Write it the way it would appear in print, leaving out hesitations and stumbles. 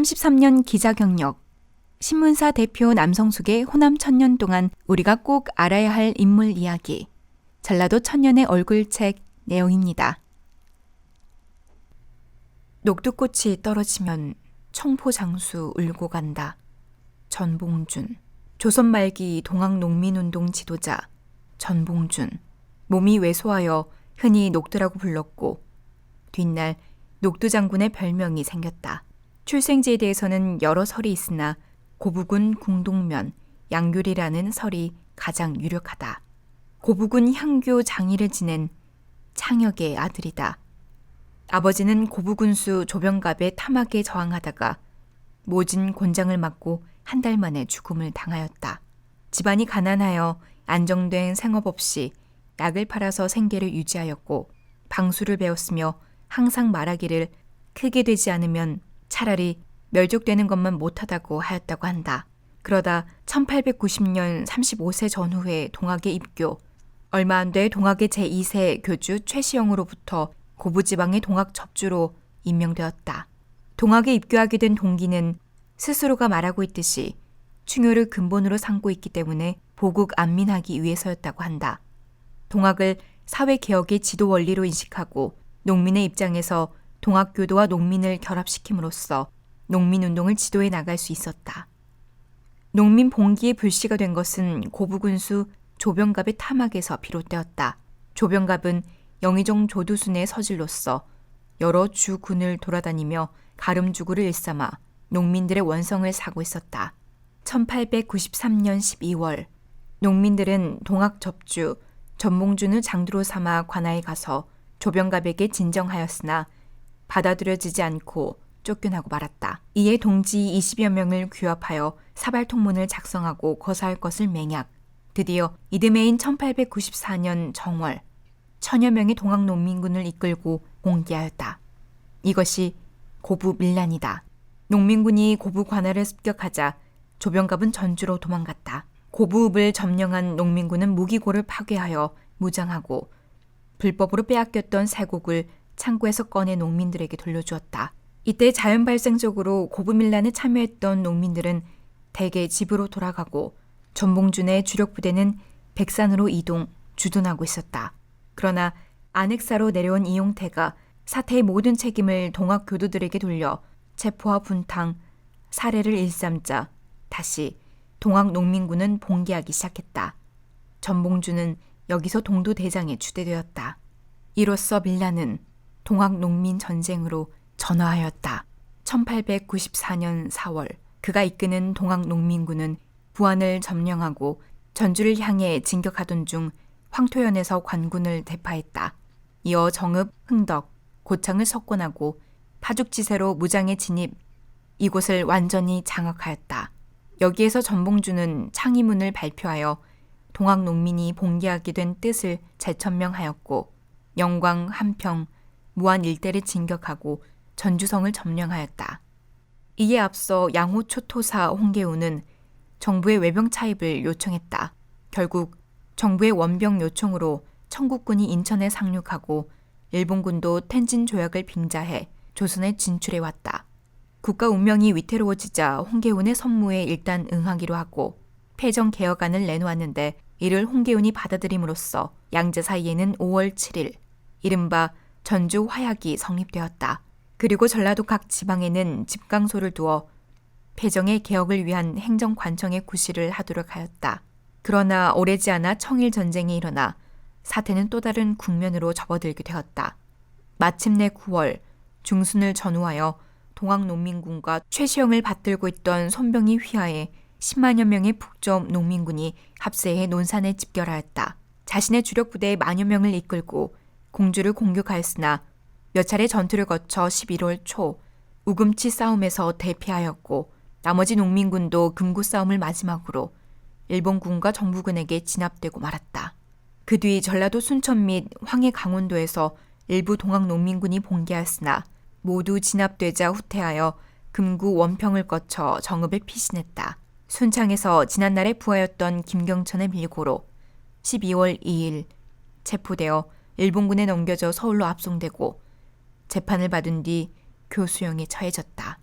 33년 기자 경력. 신문사 대표 남성숙의 호남 천년 동안 우리가 꼭 알아야 할 인물 이야기. 전라도 천년의 얼굴책 내용입니다. 녹두꽃이 떨어지면 청포장수 울고 간다. 전봉준. 조선 말기 동학 농민운동 지도자 전봉준. 몸이 왜소하여 흔히 녹두라고 불렀고 뒷날 녹두 장군의 별명이 생겼다. 출생지에 대해서는 여러 설이 있으나 고부군 궁동면 양귤이라는 설이 가장 유력하다. 고부군 향교 장의를 지낸 창역의 아들이다. 아버지는 고부군수 조병갑의 탐악에 저항하다가 모진 곤장을 맞고 한 달 만에 죽음을 당하였다. 집안이 가난하여 안정된 생업 없이 약을 팔아서 생계를 유지하였고 방수를 배웠으며 항상 말하기를 크게 되지 않으면 차라리 멸족되는 것만 못하다고 하였다고 한다. 그러다 1890년 35세 전후에 동학에 입교, 얼마 안 돼 동학의 제2세 교주 최시영으로부터 고부지방의 동학 접주로 임명되었다. 동학에 입교하게 된 동기는 스스로가 말하고 있듯이 충효를 근본으로 삼고 있기 때문에 보국 안민하기 위해서였다고 한다. 동학을 사회개혁의 지도 원리로 인식하고 농민의 입장에서 동학교도와 농민을 결합시킴으로써 농민운동을 지도해 나갈 수 있었다. 농민 봉기의 불씨가 된 것은 고부군수 조병갑의 탐악에서 비롯되었다. 조병갑은 영의정 조두순의 서질로서 여러 주군을 돌아다니며 가름주구를 일삼아 농민들의 원성을 사고 있었다. 1893년 12월 농민들은 동학 접주 전봉준을 장두로 삼아 관아에 가서 조병갑에게 진정하였으나 받아들여지지 않고 쫓겨나고 말았다. 이에 동지 20여 명을 규합하여 사발통문을 작성하고 거사할 것을 맹약. 드디어 이듬해인 1894년 정월 천여 명의 동학 농민군을 이끌고 공개하였다. 이것이 고부 밀란이다. 농민군이 고부 관할을 습격하자 조병갑은 전주로 도망갔다. 고부읍을 점령한 농민군은 무기고를 파괴하여 무장하고 불법으로 빼앗겼던 쇠곡을 창고에서 꺼내 농민들에게 돌려주었다. 이때 자연 발생적으로 고부밀란에 참여했던 농민들은 대개 집으로 돌아가고 전봉준의 주력 부대는 백산으로 이동, 주둔하고 있었다. 그러나 안핵사로 내려온 이용태가 사태의 모든 책임을 동학 교도들에게 돌려 체포와 분탕, 살해를 일삼자 다시 동학 농민군은 봉기하기 시작했다. 전봉준은 여기서 동도대장에 추대되었다. 이로써 밀란은 동학 농민 전쟁으로 전화하였다. 1894년 4월 그가 이끄는 동학 농민군은 부안을 점령하고 전주를 향해 진격하던 중 황토현에서 관군을 대파했다. 이어 정읍, 흥덕, 고창을 석권하고 파죽지세로 무장에 진입, 이곳을 완전히 장악하였다. 여기에서 전봉준은 창의문을 발표하여 동학 농민이 봉기하게 된 뜻을 재천명하였고 영광, 한평, 무안 일대를 진격하고 전주성을 점령하였다. 이에 앞서 양호초토사 홍계우는 정부의 외병 차입을 요청했다. 결국 정부의 원병 요청으로 청국군이 인천에 상륙하고 일본군도 텐진 조약을 빙자해 조선에 진출해왔다. 국가 운명이 위태로워지자 홍계운의 선무에 일단 응하기로 하고 패정 개혁안을 내놓았는데 이를 홍계운이 받아들임으로써 양제 사이에는 5월 7일 이른바 전주 화약이 성립되었다. 그리고 전라도 각 지방에는 집강소를 두어 패정의 개혁을 위한 행정관청의 구실을 하도록 하였다. 그러나 오래지 않아 청일전쟁이 일어나 사태는 또 다른 국면으로 접어들게 되었다. 마침내 9월 중순을 전후하여 동학농민군과 최시영을 받들고 있던 손병이 휘하에 10만여 명의 북쪽 농민군이 합세해 논산에 집결하였다. 자신의 주력 부대에 만여 명을 이끌고 공주를 공격하였으나 몇 차례 전투를 거쳐 11월 초 우금치 싸움에서 대피하였고 나머지 농민군도 금구 싸움을 마지막으로 일본군과 정부군에게 진압되고 말았다. 그 뒤 전라도 순천 및 황해 강원도에서 일부 동학 농민군이 봉기하였으나 모두 진압되자 후퇴하여 금구 원평을 거쳐 정읍에 피신했다. 순창에서 지난날에 부하였던 김경천의 밀고로 12월 2일 체포되어 일본군에 넘겨져 서울로 압송되고 재판을 받은 뒤 교수형에 처해졌다.